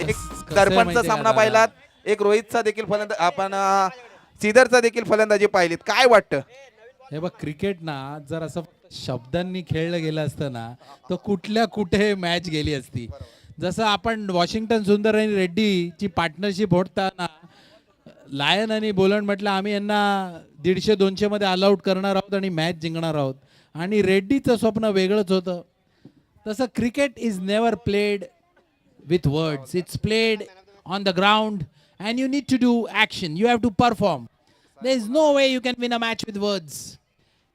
एक दर्पणचा सामना पाहिलात, एक रोहितचा देखील फलंदाज आपण सीदरचा देखील फलंदाजी पाहिलीत. काय वाटतं? हे बघ, क्रिकेट ना जर असं शब्दांनी खेळलं गेलं असतं ना तर कुठल्या कुठे मॅच गेली असती. जसं आपण वॉशिंग्टन सुंदर आणि रेड्डीची पार्टनरशिप होताना लायन आणि बोलंड म्हटलं आम्ही यांना 150-200 मध्ये ऑल आउट करणार आहोत आणि मॅच जिंकणार आहोत, आणि रेड्डीचं स्वप्न वेगळंच होतं. तसं cricket is never played with words. It's played on the ground and you need to do action. You have to perform. There is no way you can win a match with words.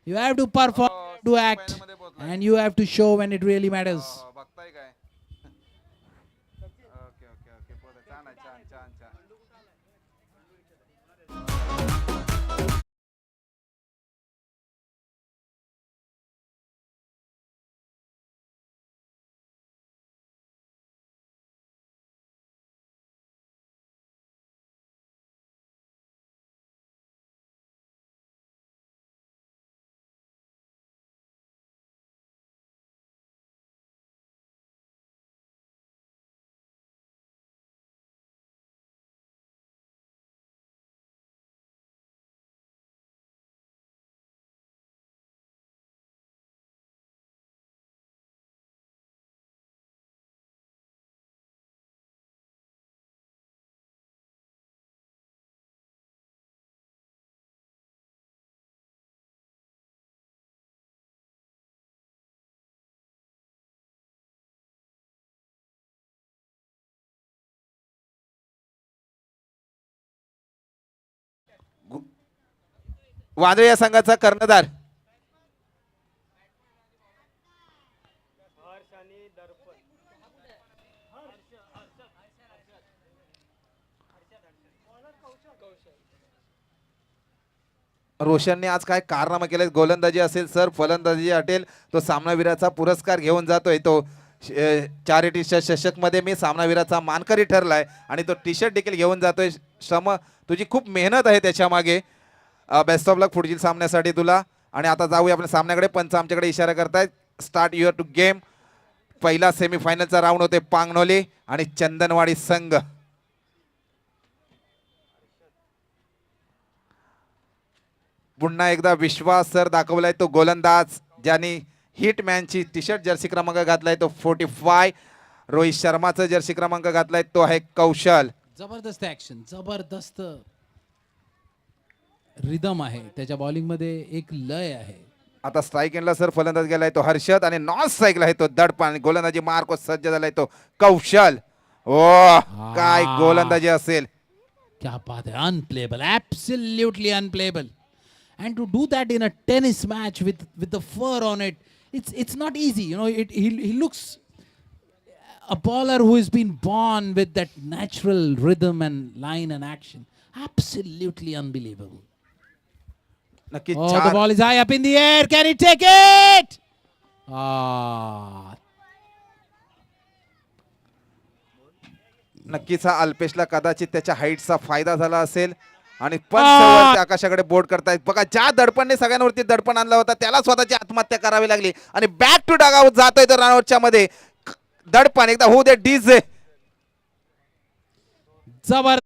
You have to perform, do act, and you have to show when it really matters. बघताय काय? Okay okay okay, छान आहे, छान छान छान. वांद्रे या संघाचा कर्णधार रोशनने आज काय कारनामा केले. गोलंदाजी असेल सर, फलंदाजी अटेल, तो सामनावीराचा पुरस्कार घेऊन जातोय. तो चॅरिटी चषक मध्ये मी सामनावीराचा मानकरी ठरलाय आणि तो टी शर्ट देखील घेऊन जातोय. श्रम, तुझी खूप मेहनत आहे त्याच्या मागे. बेस्ट ऑफ लक पुढील सामन्यासाठी तुला. आणि आता जाऊया आपल्या सामन्याकडे. पंच आमच्याकडे इशारा करतायत. Start your two game. पहिला सेमीफायनलचा राऊंड होते पांगनोली आणि चंदनवाडी संघ. पुन्हा एकदा विश्वास सर दाखवलाय तो गोलंदाज, ज्यांनी हिटमॅनची टी शर्ट जर्सी क्रमांक घातलाय तो 45. रोहित शर्माचा जर्सी क्रमांक घातलाय तो आहे कौशल. जबरदस्त ऍक्शन, जबरदस्त रिदम आहे त्याच्या बॉलिंग मध्ये, एक लय आहे. आता स्ट्राईक एंडला सर फलंदाज गेलाय तो हर्षद आणि नॉन स्ट्राईकला आहे तो दडपण. गोलंदाजी मार्क सज्ज झालाय तो कौशल. ओ काय गोलंदाजी असेल. क्या बात है, unplayable, absolutely unplayable. And to do that in a tennis match with the fur on it, it's not easy. You know, he looks a bowler who has been born with that natural rhythm and line and action. Absolutely unbelievable. नक्की Oh, the ball is high up in the air. Can he take it? Ah. नक्कीच हा अल्पेशला कदाचित त्याच्या हाईटचा फायदा झाला असेल. आणि पंच आकाशाकडे बोर्ड करतायत. बघा ज्या दडपणने सगळ्यांवरती दडपण आणला होता त्याला स्वतःची आत्महत्या करावी लागली आणि बॅक टू डगआउट जातोय तर रनआउटच्या मध्ये दडपण एकदा होऊ दे डीजे. जबरदस्त.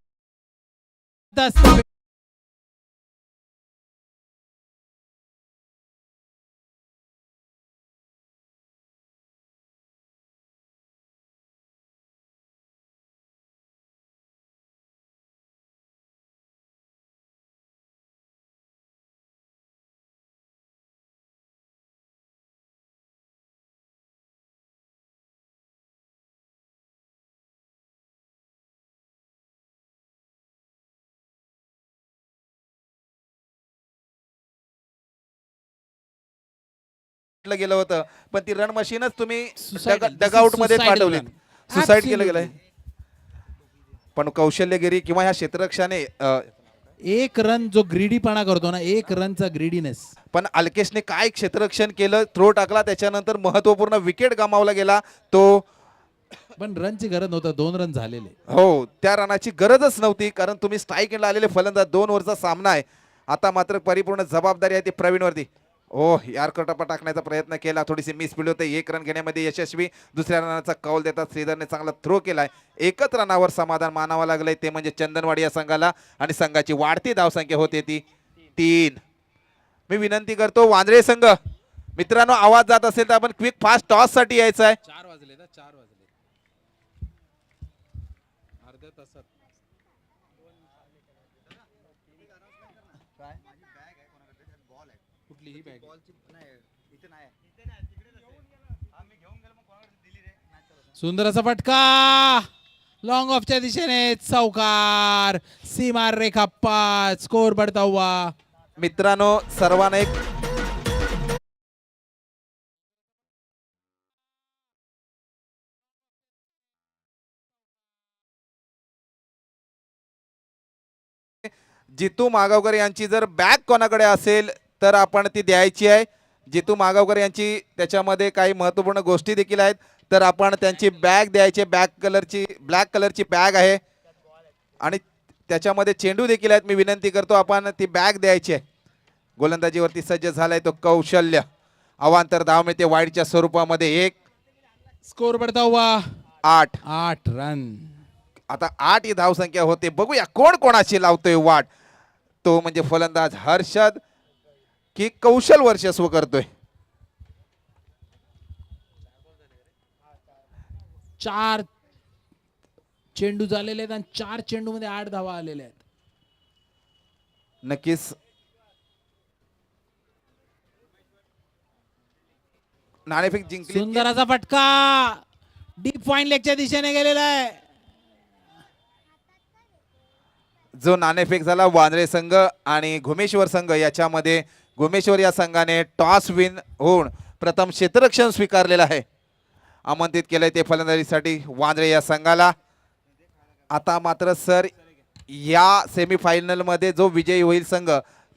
गेलं होतं पण ती रन मशीनच तुम्ही Suicidal. डगआउट मध्ये Suicidal पाठवली. run. सुसाईड केलं Absolutely. गेलंय. पण कौशल्यगिरी किंवा ह्या क्षेत्ररक्षाने एक रन जो ग्रीडीपणा करतो ना, एक रनचा ग्रीडीनेस. पण अल्केशने काय क्षेत्ररक्षण केलं. थ्रो टाकला त्याच्यानंतर महत्वपूर्ण विकेट गमावला गेला तो. पण रनची गरज नव्हतं, 2 रन झालेले. हो, त्या रनाची गरजच नव्हती कारण तुम्ही स्ट्राईक एंडला आलेले फलंदाज. 2 ओव्हरचा सामना आहे. आता मात्र परिपूर्ण जबाबदारी आहे ती प्रवीणवरती. ओ यारकटपा टाकण्याचा प्रयत्न केला, थोडीशी मिसफिल्ड होते, 1 रन घेण्यामध्ये यशस्वी. दुसऱ्या रनाचा कौल देतात श्रीधरने चांगला थ्रो केलाय. एकच रनावर समाधान मानावं लागलंय, ते म्हणजे चंदनवाडी या संघाला. आणि संघाची वाढती धावसंख्या होते ती 3. मी विनंती करतो वांद्रे संघ मित्रांनो, आवाज जात असेल तर आपण क्विक फास्ट टॉस साठी यायचं आहे. 4 वाजले ना, 4 वाजले. अर्ध्या तासात कुठलीही बॅग सुंदर असा फटका लॉंग ऑफच्या दिशेने चौकार, सीमा रेखा 5, स्कोर बढ़ता हुआ. मित्रांनो सर्वांना एक जितू मागावकर यांची जर बॅग कोणाकडे असेल तर आपण ती द्यायची आहे. जितू मागावकर यांची त्याच्यामध्ये काही महत्त्वपूर्ण गोष्टी देखील आहेत, तर आपण त्यांची बॅग द्यायची. ब्लॅक कलरची बॅग आहे आणि त्याच्यामध्ये चेंडू देखील आहेत. मी विनंती करतो आपण ती बॅग द्यायची आहे. गोलंदाजीवरती सज्ज झालाय तो कौशल्य. अवांतर धाव मिळते वाईडच्या स्वरूपामध्ये 1. स्कोर बढ़ता हुआ 8 रन. आता 8 ही धावसंख्या होते. बघूया कोण कोणाशी लावतोय वाट. तो म्हणजे फलंदाज हर्षद की कौशल वर्चस्व करतोय. 4 चेंडू झालेले आहेत आणि 4 चेंडू मध्ये 8 धावा आलेल्या आहेत. नक्कीच नाणेफेक जिंकली. सुंदर असा फटका डीप फाईन लेगच्या दिशेने गेलेला आहे. जो नाणेफेक झाला वांद्रे संघ आणि घुमेश्वर संघ याच्यामध्ये. घुमेश्वर या संघाने टॉस विन होऊन प्रथम क्षेत्ररक्षण स्वीकारलेलं आहे. आमंत्रित केलंय ते फलंदाजीसाठी वांद्रे या संघाला. आता मात्र सर या सेमीफायनल मध्ये जो विजयी होईल संघ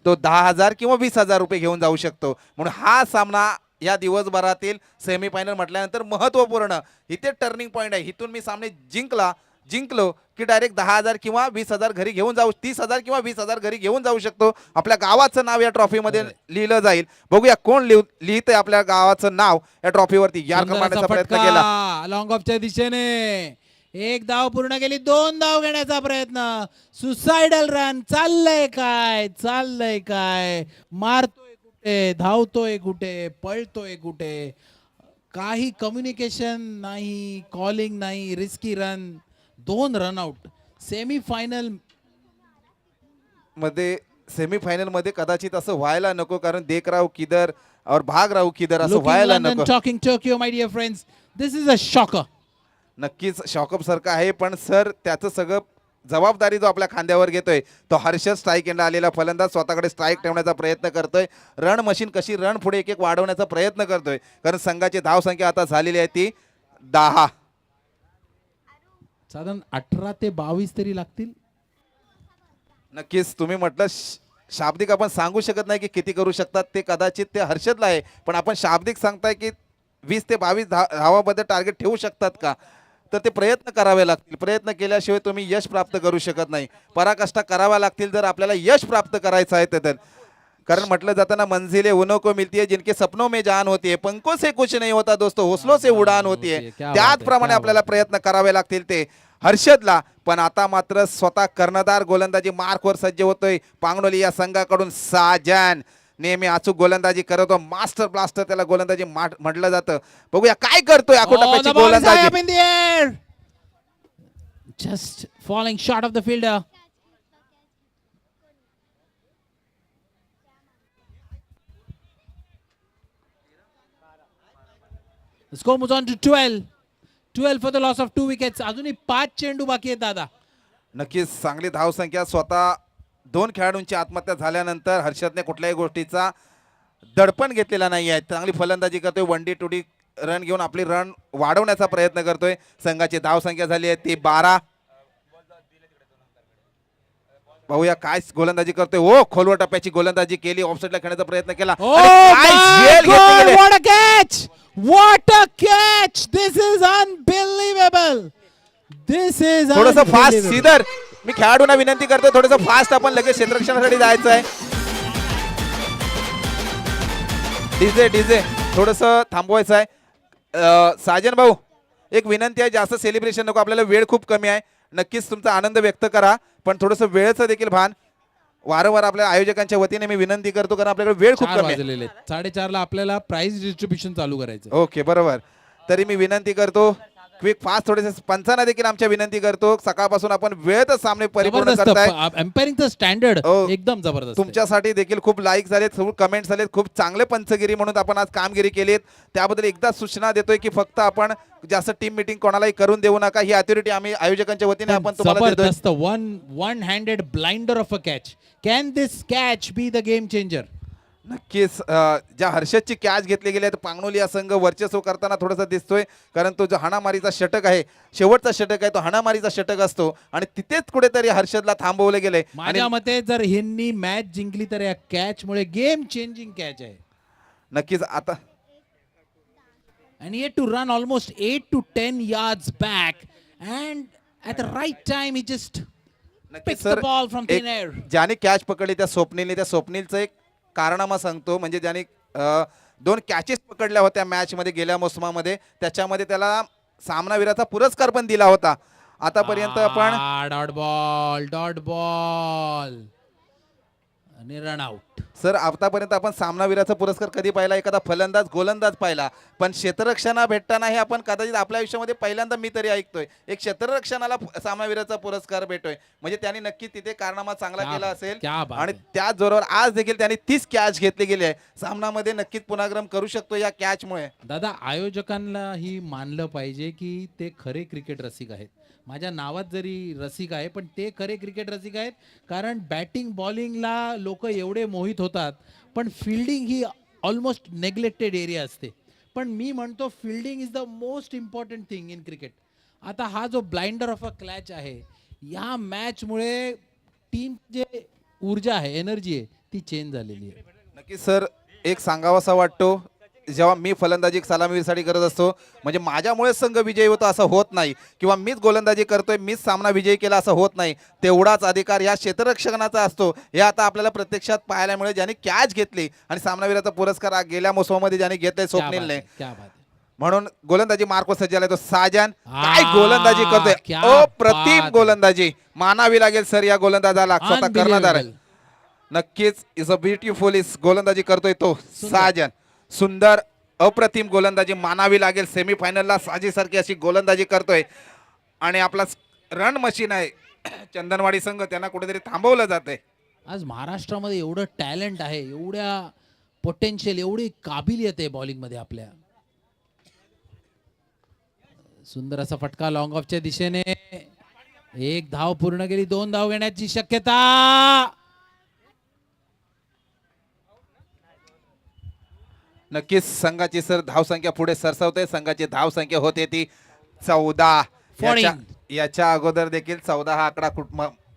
तो 10,000 किंवा 20,000 रुपये घेऊन जाऊ शकतो. म्हणून हा सामना या दिवसभरातील सेमीफायनल म्हटल्यानंतर महत्वपूर्ण. इथे टर्निंग पॉईंट आहे. इथून मी सामने जिंकलो की डायरेक्ट 10,000 किंवा 20,000 घरी घेऊन जाऊ, 30,000 किंवा 20,000 घरी घेऊन जाऊ शकतो. आपल्या गावाचं नाव या ट्रॉफीमध्ये लिहिलं जाईल. बघूया कोण लिहितंय आपल्या गावाचं नाव या ट्रॉफीवरती. यार सुंदर मारण्याचा असा प्रयत्न फटका केला. लॉंग ऑफच्या दिशेने. 1 धाव पूर्ण केली, 2 धाव घेण्याचा प्रयत्न. Suicidal run. चाललंय काय मारतोय कुठे, धावतोय कुठे, पळतोय कुठे, काही कम्युनिकेशन नाही, कॉलिंग नाही. Risky run, 2 run out. सेमीफायनल मध्ये कदाचित असं व्हायला नको, कारण देख राहू किधर और भाग राहू किधर असं व्हायला नको. Talking Tokyo my dear friends, this is a shocker. नक्कीच शॉकअप सारखं आहे, पण सर त्याचं सगळं जबाबदारी जो आपल्या खांद्यावर घेतोय तो हर्षद स्ट्राईक एंडला आलेला फलंदाज स्वतःकडे स्ट्राईक ठेवण्याचा प्रयत्न करतोय. रन मशीन कशी रन पुढे एक वाढवण्याचा प्रयत्न करतोय, कारण संघाची धावसंख्या आता झालेली आहे ती 10. साधारण 18 ते 22 तरी लागतील. नक्कीच तुम्ही म्हटलं शाब्दिक आपण सांगू शकत नाही की किती करू शकतात, ते कदाचित ते हर्षदला आहे, पण आपण शाब्दिक सांगताय की 20 ते 22 धावामध्ये टार्गेट ठेवू शकतात का, तर ते प्रयत्न करावे लागतील. प्रयत्न केल्याशिवाय तुम्ही यश प्राप्त करू शकत नाही. पराकाष्ठा कराव्या लागतील जर आपल्याला यश प्राप्त करायचं आहे तर. कारण म्हटलं जातं ना, मंजिले उन्हों को मिलती है जिनके सपनों में जान होती है, पंखों से कुछ नहीं होता दोस्तों, हौसलों से उडान होती है. त्याचप्रमाणे आपल्याला प्रयत्न करावे लागतील ते हर्षदला. पण आता मात्र स्वतः कर्णधार गोलंदाजी मार्कवर सज्ज होतोय पांगणोली या संघाकडून. साजन नेहमी अचूक गोलंदाजी करतो, मास्टर ब्लास्टर त्याला गोलंदाजी म्हटलं जातं. बघूया काय करतोय आखोटाप्याची गोलंदाजी. Just falling shot of the fielder. The score moves on to 12. 12 for the loss of 2 wickets. अजूनही 5 चेंडू बाकी आहेत दादा. नक्कीच चांगली धावसंख्या. स्वतः 2 खेळाडूंची आत्महत्या झाल्यानंतर हर्षदने कुठल्याही गोष्टीचा दडपण घेतलेला नाही आहे. चांगली फलंदाजी करतोय, 1D 2D रन घेऊन आपली रन वाढवण्याचा प्रयत्न करतोय. संघाची धावसंख्या झाली आहे ती 12. पाहूया काय गोलंदाजी करतोय. ओ खोलवर टप्प्याची गोलंदाजी केली, ऑफसाईडला खेळण्याचा प्रयत्न केला. What a catch! What a catch! This is unbelievable. This is थोडंसं फास्ट सीधर. मी खेळाडूंना विनंती करतो थोडंसं फास्ट आपण लगेच क्षेत्ररक्षणासाठी जायचं आहे. डीजे डीजे थोडंसं थांबवायचं आहे. साजन भाऊ एक विनंती आहे, जास्त सेलिब्रेशन नको, आपल्याला वेळ खूप कमी आहे. नक्कीच तुमचा आनंद व्यक्त करा, पण थोडंसं वेळेचं देखील भान वारंवार आपल्या आयोजकांच्या वतीने मी विनंती करतो, कारण आपल्याकडे वेळ खूप 4 कमी आहे. वाजलेले आहेत. 4:30 ला आपल्याला प्राइस डिस्ट्रीब्युशन चालू करायचं. ओके बरोबर. तरी मी विनंती करतो क्विक फास्ट थोडेसे पंचांना देखील आमच्या विनंती करतो, सकाळपासून आपण वेळेतच सामने परिपूर्ण करताय. जबरदस्त एम्पायरिंगचं स्टँडर्ड हो. एकदम जबरदस्त आहे. तुमच्यासाठी देखील खूप लाईक झालेत, खूप कमेंट्स झालेत, खूप चांगले पंचगिरी म्हणून आपण आज कामगिरी केलीत. त्याबद्दल एकदा सूचना देतोय की फक्त आपण जास्त टीम मीटिंग कोणालाही करून देऊ नका. ही अथॉरिटी आम्ही आयोजकांच्या वतीने पण आपण तुम्हाला देतोय. जबरदस्त one handed blinder of a catch. Can this catch be the game changer? नक्कीच ज्या हर्षदची कॅच घेतली गेली आहे, तर पांगणोली हा संघ वर्चस्व करताना थोडासा दिसतोय, कारण तो जो हाणामारीचा षटक आहे, शेवटचा षटक आहे, तो हाणामारीचा षटक असतो आणि तिथेच कुठेतरी हर्षदला थांबवलं गेलंय. आणि माझ्या मते जर ह्यांनी मॅच जिंकली तर या कॅच मुळे गेम चेंजिंग कॅच आहे. नक्कीच आता And he had to run almost 8 to 10 yards back, and at the right time he just नक्कीच picks the sir, ball from thin air. ज्याने कॅच पकडली त्या स्वप्नीलचं एक कारनामा सांगतो, म्हणजे ज्याने 2 कॅचेस पकडल्या होत्या मॅच मध्ये गेल्या मोसमामध्ये, त्याच्यामध्ये त्याला सामनावीराचा पुरस्कार पण दिला होता. आतापर्यंत आपण डॉट बॉल आणि रन आउट. सर आतापर्यंत आपण सामनावीराचा पुरस्कार कधी पाहिला? एखादा फलंदाज गोलंदाज पाहिला, पण क्षेत्ररक्षणा भेटताना हे आपण कदाचित आपल्या आयुष्यामध्ये पहिल्यांदा मी तरी ऐकतोय एक क्षेत्ररक्षणाला सामनावीराचा पुरस्कार भेटतोय. म्हणजे त्यांनी नक्की तिथे कारनामा चांगला क्या केला बात, असेल क्या बात आणि आहे. त्याच जोरावर आज देखील त्यांनी 30 कॅच घेतली गेली आहे. सामनामध्ये नक्कीच पुनरागमन करू शकतो या कॅचमुळे. दादा, आयोजकांना ही मानलं पाहिजे की ते खरे क्रिकेट रसिक आहेत. माझ्या नावात जरी रसिक आहे, पण ते खरे क्रिकेट रसिक आहेत, कारण बॅटिंग बॉलिंगला लोक एवढे मोहित होतात, पण फिल्डिंग ही ऑलमोस्ट नेग्लेक्टेड एरिया असते. पण मी म्हणतो fielding is the most important thing in cricket. आता हा जो ब्लाइंडर ऑफ अ क्लॅच आहे, या मॅचमुळे टीम जे ऊर्जा आहे, एनर्जी आहे, ती चेंज झालेली आहे. नक्कीच सर, एक सांगावासा वाटतो, जेव्हा मी फलंदाजी सलामीसाठी करत असतो, म्हणजे माझ्यामुळे संघ विजयी होतो असं होत नाही, किंवा मीच गोलंदाजी करतोय मीच सामना विजयी केला असं होत नाही. तेवढाच अधिकार या क्षेत्ररक्षकाचा असतो. हे आता आपल्याला प्रत्यक्षात पाहायला मिळेल. ज्यांनी कॅच घेतली आणि सामनावीराचा पुरस्कार गेल्या मोसमामध्ये ज्याने घेतलाय क्या बात स्वप्नीलने. है, क्या बात है. म्हणून गोलंदाजी मार्क सज्ज झालाय तो साजन. काय गोलंदाजी क्या करतोय, अप्रतिम बात. गोलंदाजी मानावी लागेल सर या गोलंदाजाला. स्वतः कर्णधार आहे. Unbelievable. नक्कीच इज अ ब्युटिफुल इज गोलंदाजी करतोय तो साजन. सुंदर अप्रतिम गोलंदाजी मानावी लागेल. सेमीफायनलला साजेसारखी अशी गोलंदाजी करतोय आणि आपला रन मशीन आहे चंदनवाडी संघ, त्यांना कुठेतरी थांबवलं जातंय. आज महाराष्ट्रामध्ये एवढं टॅलेंट आहे, एवढ्या पोटेन्शियल, एवढी काबिलियत आहे बॉलिंग मध्ये आपल्या. सुंदर असा फटका लॉंग ऑफच्या दिशेने. 1 धाव पूर्ण केली, 2 धाव घेण्याची शक्यता. नक्कीच संघाची सर धावसंख्या पुढे सरसावते. संघाची धावसंख्या होते ती 14. 14. याच्या अगोदर देखील 14 हा आकडा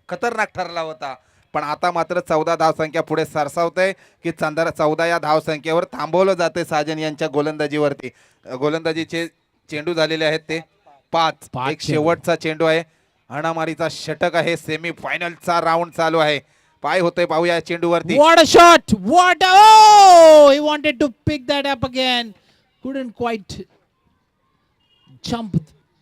खतरनाक ठरला होता, पण आता मात्र 14 धावसंख्या पुढे सरसावते की 14 या धावसंख्येवर थांबवलं जाते साजन यांच्या गोलंदाजीवरती. गोलंदाजीचे चेंडू झालेले आहेत ते 5. पाच एक चेंडू. शेवटचा चेंडू आहे, हाणामारीचा षटक आहे. सेमी फायनलचा राऊंड चालू आहे. पाय होतोय पाहूया या चेंडूवरती. What a shot! What a, oh! He wanted to pick that up again. Couldn't quite jump.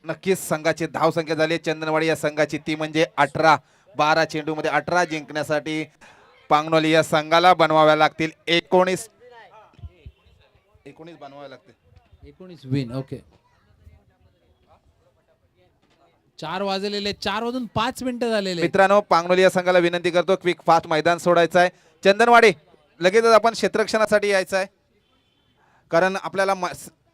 नक्कीच संघाची धावसंख्या झाली आहे चंदनवाडी या संघाची, ती म्हणजे 18. 12 चेंडूमध्ये 18 जिंकण्यासाठी पांगनोली या संघाला बनवाव्या लागतील 19 बनवाव्या लागतील. 19 विन. ओके. 4 वाजलेले, 4 वाजून 5 मिनिटं झालेले. मित्रांनो, पांगनोली या संघाला विनंती करतो क्विक फास्ट मैदान सोडायचं आहे. चंदनवाडी लगेचच आपण क्षेत्ररक्षणासाठी यायचं आहे, कारण आपल्याला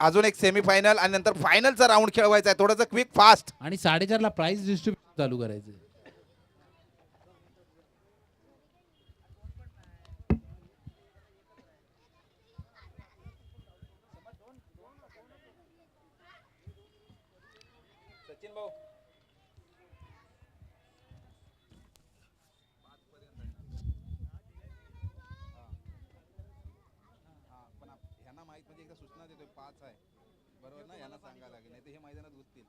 अजून एक सेमीफायनल आणि नंतर फायनलचा राऊंड खेळवायचा आहे. थोडंसं क्विक फास्ट. आणि 4:30 ला प्राइस डिस्ट्रीब्युशन चालू करायचं. सूचना देतोय 5 आहे बरोबर ना, यांना सांगायला लागेल नाही तर हे मैदानात घुसतील.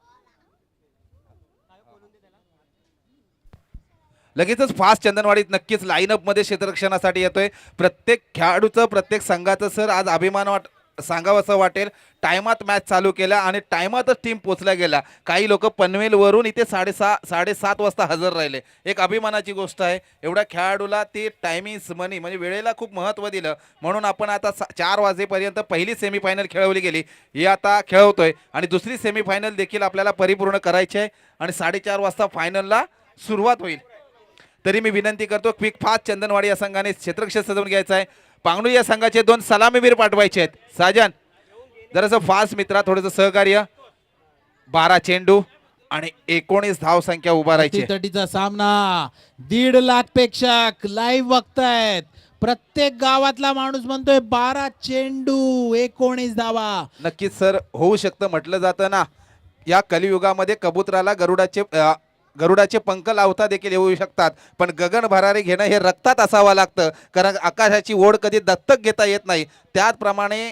लगेचच फास्ट चंदनवाडीत नक्कीच लाईनअप मध्ये क्षेत्ररक्षणासाठी येतोय. प्रत्येक खेळाडूचं प्रत्येक संघाचं सर आज अभिमान सांगावंसं वाटेल. टायमात मॅच चालू केला आणि टायमातच टीम पोचल्या गेला. काही लोक पनवेलवरून इथे 6:30 वाजता हजर राहिले. एक अभिमानाची गोष्ट आहे. एवढ्या खेळाडूला ते टायमिंग मनी म्हणजे वेळेला खूप महत्त्व दिलं म्हणून आपण आता 4 वाजेपर्यंत पहिली सेमीफायनल खेळवली गेली ही आता खेळवतोय आणि दुसरी सेमीफायनल देखील आपल्याला परिपूर्ण करायची आहे आणि 4:30 वाजता फायनलला सुरुवात होईल. तरी मी विनंती करतो क्विक फास्ट चंदनवाडी या संघाने क्षेत्ररक्षण सजवून घ्यायचं आहे. पांगणू या संघाचे 2 सलामीवीर पाठवायचे आहेत. साजन जरासं फास्ट मित्रा थोडंसं सहकार्य. 12 चेंडू आणि 19 धाव संख्या उभारायची. तटीचा सामना 1.5 लाख प्रेक्षक लाईव्ह बघतायत. प्रत्येक गावातला माणूस म्हणतोय 12 चेंडू 19 धावा. नक्कीच सर होऊ शकतं. म्हटलं जातं ना या कलियुगामध्ये कबुतराला गरुडाचे पंख लावता देखील येऊ शकतात पण गगन भरारी घेणं हे रक्तात असावं लागतं कारण आकाशाची ओढ कधी दत्तक घेता येत नाही. त्याचप्रमाणे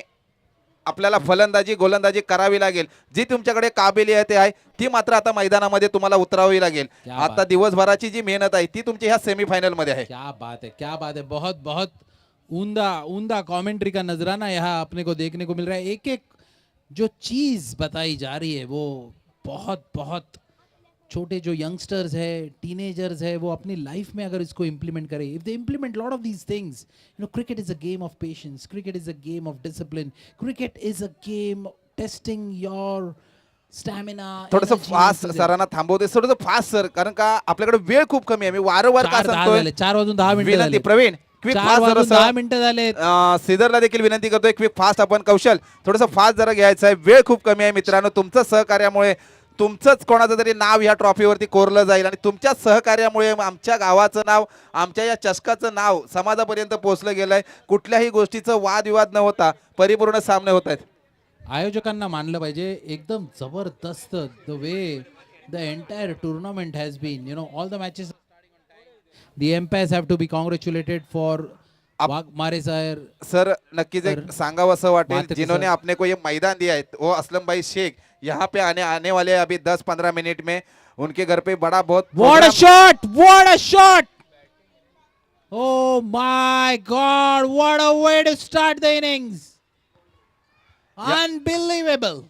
आपल्याला फलंदाजी गोलंदाजी करावी लागेल. जी तुमच्याकडे काबिलियत आहे ती मात्र आता मैदानामध्ये तुम्हाला उतरावी लागेल. आता दिवसभराची जी मेहनत आहे ती तुमची ह्या सेमीफायनल मध्ये आहे. क्या बात है, क्या बात है. बहुत बहुत उम्दा कमेंट्री का नजराना यहाँ अपने को देखने को मिल रहा है. एक एक जो चीज बताई जा रही है वो बहुत बहुत छोटे जो यंगस्टर्स है टीनेजर्स है वो अपनी लाइफ में अगर इसको इम्प्लीमेंट करें, if they implement lot of these things, you know cricket is a game of patience, cricket is a game of discipline, cricket is a game testing your stamina. थोडंसं fast सरांना थांबवते. थोडंसं fast sir कारण का आपल्याकडे वेळ खूप कमी आहे. मी वारंवार का सांगतोय 4:10 विनंती प्रवीण क्विक फास्ट 10 मिनिटं झाले. सीझरला देखील विनंती करतोय क्विक फास्ट आपण कौशल थोडंसं फास्ट जरा घ्यायचं आहे. वेळ खूप कमी आहे मित्रांनो. तुमचं सहकार्यामुळे तुमचंच कोणाचं तरी नाव या ट्रॉफीवरती कोरलं जाईल आणि तुमच्या सहकार्यामुळे आमच्या गावाचं नाव आमच्या या चषकाचं नाव समाजापर्यंत पोहोचलं गेलंय. कुठल्याही गोष्टीचं वादविवाद न होता परिपूर्ण सामने होत आहेत. आयोजकांना मानलं पाहिजे एकदम जबरदस्त the way the entire tournament has been, you know all the matches. The umpires have to be congratulated for Waghmare sir नक्कीच एक सांगावं असं वाटेल मात्र जिन्होंने सर- अपने को ये मैदान दिया है वो असलम भाई शेख यहाँ पे आने वाले अभी 10-15 मिनट में उनके घर पे बड़ा बहुत What a shot! What a shot! Oh my God! What a way to start the innings! Unbelievable!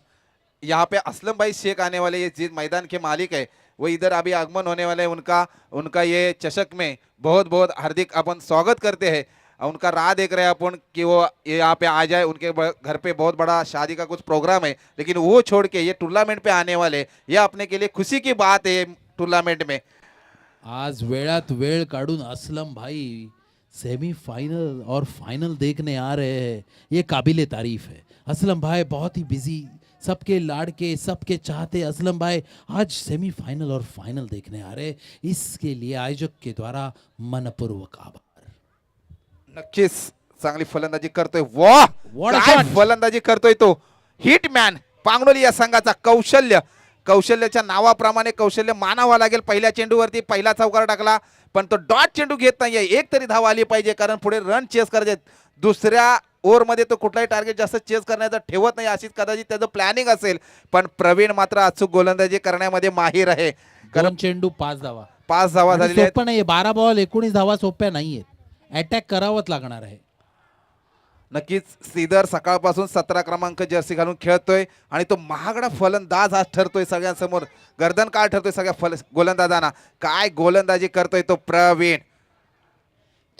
यहाँ पे असलम भाई शेख आने वाले ये जिस मैदान के मालिक है वो इधर अभी आगमन होने वाले हैं. उनका ये चषक में बहुत बहुत हार्दिक अपन स्वागत करते हैं. उनका राह देख रहे हैं अपन कि वो यहाँ पे आ जाए. उनके घर पे बहुत बड़ा शादी का कुछ प्रोग्राम है लेकिन वो छोड़ के ये टूर्नामेंट पे आने वाले ये अपने के लिए खुशी की बात है. टूर्नामेंट में आज वेळात वेळ काढून असलम भाई सेमीफाइनल और फाइनल देखने आ रहे हैं. ये काबिले तारीफ है. असलम भाई बहुत ही बिजी, सबके लाड़के सबके चाहते असलम भाई आज सेमीफाइनल और फाइनल देखने आ रहे हैं. इसके लिए आयोजक के द्वारा मनपूर्वक आभार. नक्कीच चांगली फलंदाजी करतोय. वाह What a काय shot! फलंदाजी करतोय तो हिटमॅन पांगणोली या संघाचा. कौशल्याच्या नावाप्रमाणे कौशल्य मानावा लागेल. पहिल्या चेंडूवरती पहिला चौकार टाकला पण तो डॉट चेंडू घेत नाहीये. एक तरी धाव आली पाहिजे कारण पुढे रन चेस करायचे. दुसऱ्या ओव्हरमध्ये तो कुठलाही टार्गेट जास्त चेस करण्याचा ठेवत नाही अशीच कदाचित त्याचं प्लॅनिंग असेल पण प्रवीण मात्र अचूक गोलंदाजी करण्यामध्ये माहीर आहे. कारण चेंडू 5 धावा 5 धावा झालेल्या आहेत. सोपं नाहीये. 12 बॉल 19 धावा सोप्या नाहीयेत. अटॅक करावंच लागणार आहे. नक्कीच श्रीधर सकाळपासून 17 क्रमांक जर्सी घालून खेळतोय आणि तो महागडा फलंदाज आज ठरतोय सगळ्यांसमोर. गर्दन काळ ठरतोय सगळ्या गोलंदाजांना. काय गोलंदाजी करतोय तो प्रवीण.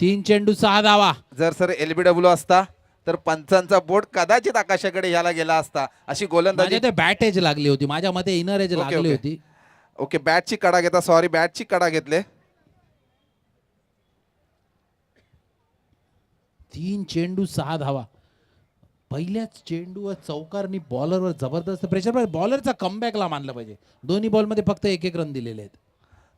3 चेंडू 6 धावा. जर सर एलबीडब्ल्यू असता तर पंचांचा बोर्ड कदाचित आकाशाकडे याला गेला असता. अशी गोलंदाजी. माझ्या ते बॅट एज लागली होती. माझ्या मते इनर एज ओके, लागली ओके. होती. ओके बॅटची कडा घेता. सॉरी बॅटची कडा घेतले. 3 चेंडू 6 धावा. पहिल्याच चेंडूवर चौकारनी बॉलरवर जबरदस्त प्रेशर. बॉलरचा कमबॅकला मानलं पाहिजे. दोन्ही बॉलमध्ये फक्त 1-1 रन दिलेले आहेत.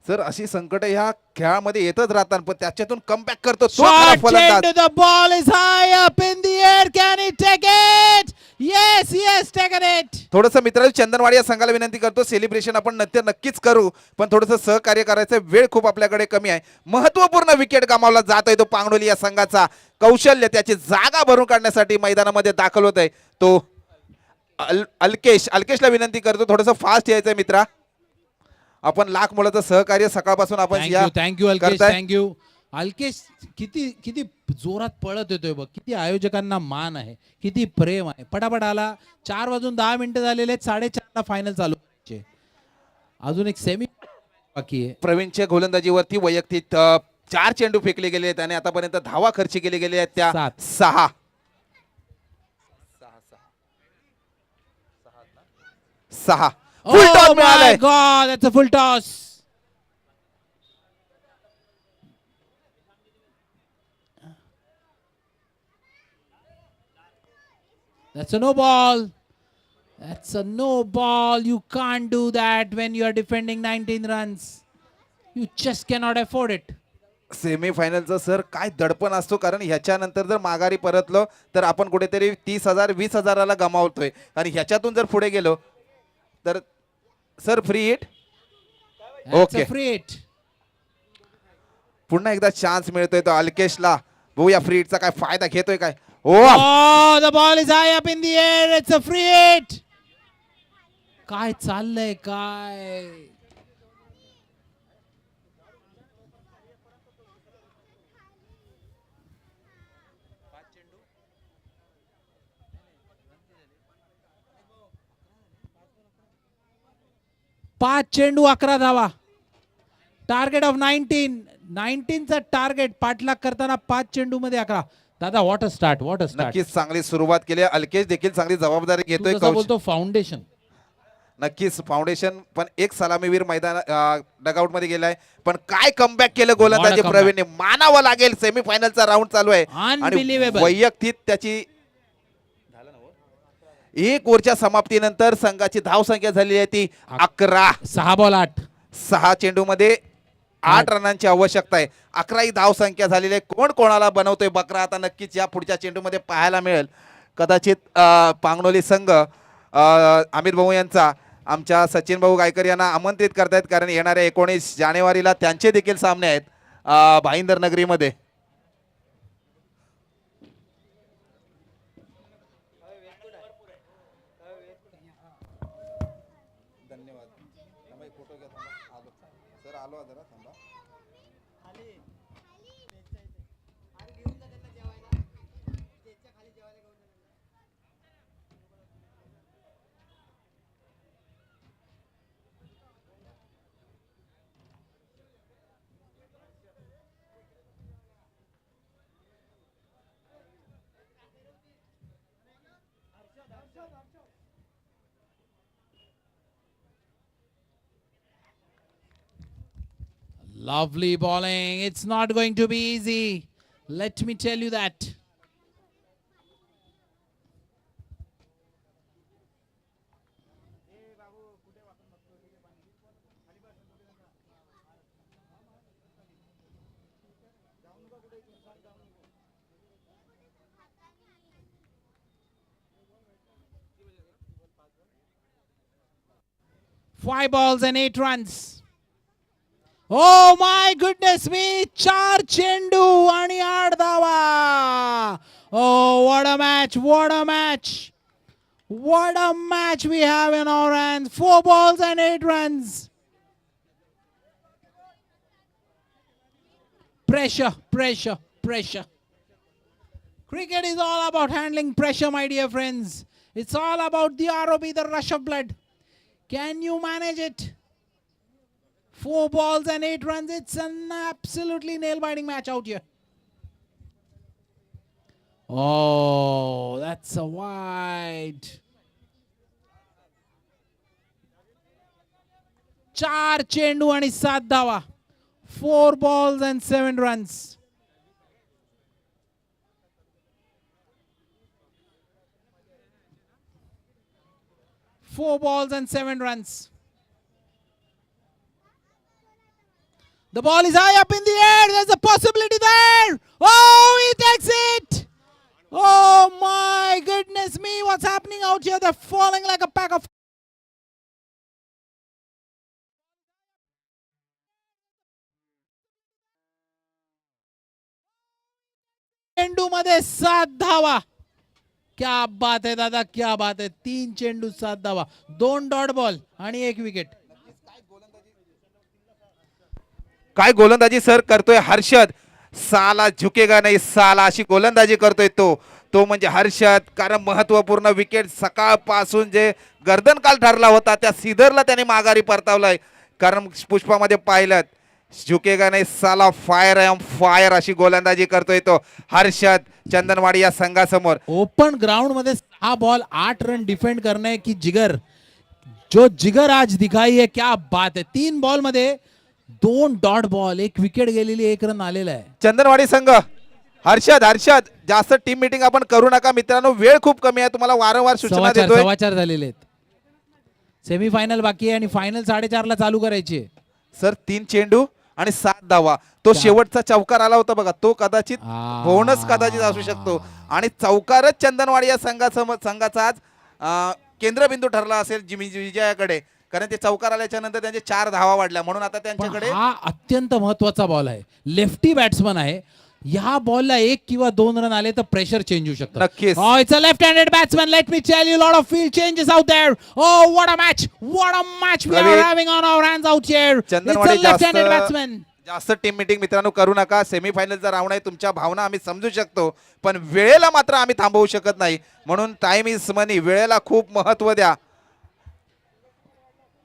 सर अशी संकट ह्या खेळामध्ये येतच राहतात पण त्याच्यातून कमबॅक करतो तो Shot खरा फलंदाज. chengdu, the ball is high up in the air. Can he take it? Yes, yes, taken it. थोडंसं मित्रांनो चंदनवाडी या संघाला विनंती करतो सेलिब्रेशन आपण नक्कीच करू पण थोडंसं सहकार्य करायचं. वेळ खूप आपल्याकडे कमी आहे. महत्वपूर्ण विकेट गमावला जातोय तो पांगणोली या संघाचा. कौशल्य त्याची जागा भरून काढण्यासाठी मैदानामध्ये दाखल होत आहे तो अल्केशला विनंती करतो थोडंसं फास्ट यायचंय मित्रा. आपण लाख मुलाचं सहकार्य सकाळपासून आपण या थँक्यू अल्केश, करताय. थँक्यू अल्केश. किती किती जोरात पळत येतोय बघ, किती आयोजकांना मान आहे, किती प्रेम आहे. पटापट आला. 4:10 झालेले आहेत. 4:30ला फायनल चालू करायचे. अजून एक सेमी बाकी आहे. प्रवीणच्या गोलंदाजीवरती वैयक्तिक 4 चेंडू फेकले गेले आहेत आणि आतापर्यंत धावा खर्च केले गेले आहेत त्या 7. 6. 6 फुल Oh टॉस my मिळालाय. God, that's a full toss. That's a no ball. That's a no ball. You can't do that when you are defending 19 runs. You just cannot afford it. Semi फायनलचं sir काय दडपण असतो, कारण ह्याच्यानंतर जर माघारी परतलो तर आपण कुठेतरी 30,000 20,000ला गमावतोय आणि ह्याच्यातून जर पुढे गेलो तर sir free hit. That's Okay. a free hit. पुन्हा एकदा चान्स मिळतोय तो अल्केशला. बघूया फ्री हिटचा काय फायदा घेतोय काय. ओ Oh, the ball is high up in the air. It's a free hit. काय चाललंय काय? पाच चेंडू 11 धावा. टार्गेट ऑफ 19चा टार्गेट पाठलाग करताना 5 चेंडू मध्ये 11. दादा what a start, what a start. नक्कीच चांगली सुरुवात केली. अल्केश देखील चांगली जबाबदारी घेतोय. बोलतो फाउंडेशन. नक्कीच फाउंडेशन पण एक सलामीवीर मैदान डगआउट मध्ये गेलाय, पण काय कमबॅक केलं गोलंदाजी comeback. प्रवीणने. मानावं लागेल. सेमीफायनलचा राऊंड चालू आहे आणि Unbelievable. वैयक्तिक त्याची 1 ओव्हरच्या समाप्तीनंतर संघाची धाव संख्या झालेली आहे ती 11. 6 बॉल 8. 6 चेंडू मध्ये 8 रनांची आवश्यकता आहे. 11 ही धाव संख्या झालेली आहे. कोण कोणाला बनवतोय बकरा आता नक्कीच या पुढच्या चेंडू मध्ये पाहायला मिळेल. कदाचित पांगणोली संघ अमित भाऊ यांचा आमच्या सचिन भाऊ गायकर यांना आमंत्रित करतायत, कारण येणाऱ्या 19 जानेवारीला त्यांचे देखील सामने आहेत Bhayandar नगरीमध्ये. Lovely bowling. It's not going to be easy. Let me tell you that. Five balls and 8 runs. Oh my goodness me! 4 चेंडू आणि 8 धावा. Oh, what a match! What a match! What a match we have in our hands. 4 balls and 8 runs. Pressure, pressure, pressure. Cricket is all about handling pressure, my dear friends. It's all about the ROB, the rush of blood. Can you manage it? 4 balls and 8 runs. It's an absolutely nail-biting match out here. Oh, that's a wide. 4 चेंडू आणि 7 धावा. 4 balls and 7 runs. Four balls and 7 runs. The ball is high up in the air. There's a possibility there. Oh, he takes it. Oh my goodness me. What's happening out here? They're falling like a pack of. चेंडू मध्ये 7 धावा. क्या बात है दादा, क्या बात है. 3 चेंडू 7 धावा, 2 डॉट बॉल आणि 1 विकेट. काय गोलंदाजी सर करतोय हर्षद. साला झुकेगा नाही साला अशी गोलंदाजी करतोय तो तो म्हणजे हर्षद. कारण महत्वपूर्ण विकेट सकाळपासून जे गर्दनकाल ठरला होता त्या सीधरला त्याने माघारी परतावलाय. कारण पुष्पामध्ये पाहिलं झुकेगा नाही साला फायर एम फायर अशी गोलंदाजी करतोय तो हर्षद चंदनवाडी या संघासमोर. ओपन ग्राउंड मध्ये 6 बॉल 8 रन डिफेंड करने की जिगर, जो जिगर आज दिखाई है, क्या बात है. 3 बॉल मध्ये 2 डॉट बॉल, 1 विकेट गेलेली, 1 रन आलेला आहे. चंदनवाडी संघ. हर्षद जास्त टीम मीटिंग आपण करू नका मित्रांनो, वेळ खूप कमी आहे. तुम्हाला वारंवार सूचना देतोय. 4 झालेले आहेत. सेमीफायनल बाकी आहे आणि फायनल 4:30 ला चालू करायची आहे. सर 3 चेंडू आणि 7 धावा. तो शेवटचा चौकार आला होता बघा, तो कदाचित बोनस कदाचित असू शकतो. आणि चौकारच चंदनवाडी या संघाचा आज केंद्रबिंदू ठरला असेल विजयाकडे. कारण ते चौकार आल्याच्या नंतर त्यांचे 4 धावा वाढल्या म्हणून आता त्यांच्याकडे. हा अत्यंत महत्वाचा बॉल आहे. लेफ्टी बॅट्समन आहे. या बॉलला 1 किंवा 2 रन आले तर प्रेशर चेंज होऊ शकतं. नक्कीच. Oh, it's a left-handed batsman. Let me tell you, lot of field changes out there. Oh, what a match! What a match we are having on our hands out here. It's a left-handed batsman. जास्त team meeting मित्रांनो करू नका. सेमीफायनलचा round आहे, तुमच्या भावना आम्ही समजू शकतो, पण वेळेला मात्र आम्ही थांबवू शकत नाही. म्हणून टाइम इज मनी, वेळेला खूप महत्व द्या.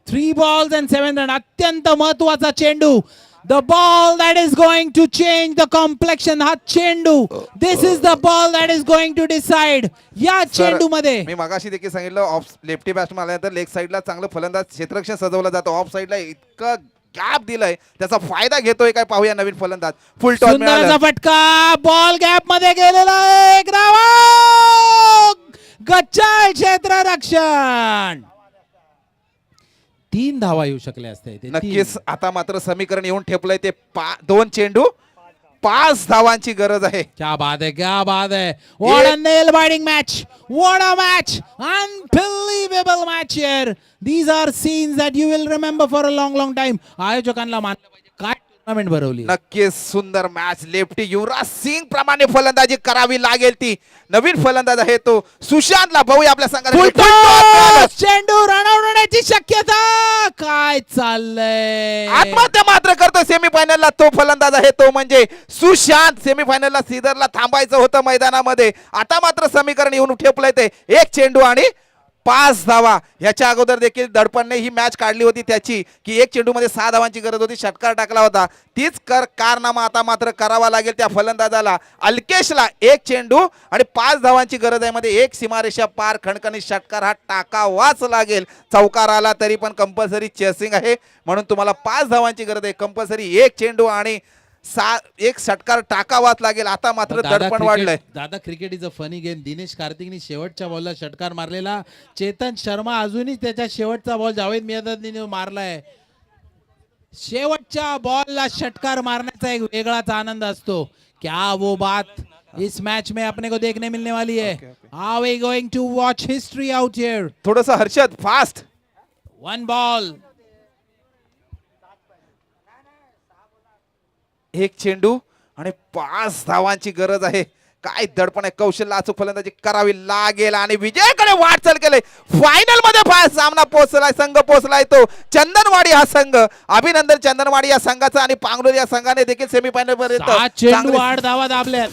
3 balls and 7 run. अत्यंत महत्वाचा चेंडू. The ball that is going to change the complexion. हा चेंडू. This is the ball that is going to decide. या चेंडू मध्ये मी मगाशी देखील सांगितलं, ऑफ लेफ्टी बॅट्समन आल्यानंतर लेग साईडला चांगलं फलंदाज क्षेत्ररक्षण सजवलं जातं. ऑफ साईडला इतकं गॅप दिलाय, त्याचा फायदा घेतोय काय पाहूया नवीन फलंदाज. फुल टॉस सुंदर फटका. बॉल गॅप मध्ये गेलेला आहे. एक धावा. गच्चाळ क्षेत्ररक्षण. 3 धावा येऊ शकले असते. नक्कीच. आता मात्र समीकरण येऊन ठेपलंय ते 2 चेंडू 5 धावांची गरज आहे. क्या बात है, क्या बात है. What a nail biting match. What a match. Unbelievable match here. These are scenes that you will remember for a long long time. आयोजकांना मानलं पाहिजे, काय टुर्नामेंट भरवली. नक्कीच सुंदर मॅच. लेफ्टी युवराज सिंग प्रमाणे फलंदाजी करावी लागेल. ती नवीन फलंदाज आहे तो सुशांतला भाऊ आपल्या संघाला. चेंडू रनआउट होण्याची शक्यता. काय चाललंय. आत्महत्या मात्र करतो सेमीफायनलला तो फलंदाज आहे तो म्हणजे सुशांत. सेमीफायनलला सीधरला थांबायचं होतं मैदानामध्ये. आता मात्र समीकरण येऊन ठेपलंय ते 1 चेंडू आणि 5 धावा. ह्याच्या अगोदर देखील दडपणने ही मॅच काढली होती त्याची, की 1 चेंडू मध्ये 6 धावांची गरज होती, षटकार टाकला होता. तीच कारनामा आता मात्र करावा लागेल त्या फलंदाजाला. अल्केशला 1 चेंडू आणि 5 धावांची गरज आहे. मध्ये 1 सीमारेषा पार खणखणीत षटकार हा टाकावाच लागेल. चौकार आला तरी पण कंपल्सरी चेसिंग आहे, म्हणून तुम्हाला 5 धावांची गरज आहे. कंपल्सरी 1 चेंडू आणि 1 षटकार टाकावाच लागेल. आता मात्र दडपण वाढलंय. दादा, cricket is a funny game. Dinesh कार्तिकने शेवटच्या बॉलला षटकार मारलेला. चेतन शर्मा अजूनही त्याच्या शेवटचा बॉल जावेद मियादादने मारलाय. शेवटच्या बॉलला षटकार मारण्याचा एक वेगळाच आनंद असतो. क्या वो बात इस मैच में अपने को देखने मिलने वाली है. Are we going to watch history out here. थोडंसं हर्षद फास्ट. 1 बॉल 1 चेंडू आणि 5 धावांची गरज आहे. काय दडपण आहे. कौशल्य अचूक फलंदाजी करावी लागेल आणि विजयाकडे वाटचाल केले. फायनल मध्ये सामना पोहोचलाय, संघ पोहोचलाय तो चंदनवाडी हा संघ. अभिनंदन चंदनवाडी या संघाचं. आणि पांगलोर या संघाने देखील सेमीफायनल पर्यंत 6 चेंडू 8 धावा दाबल्यात.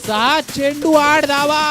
6 चेंडू 8 धावा.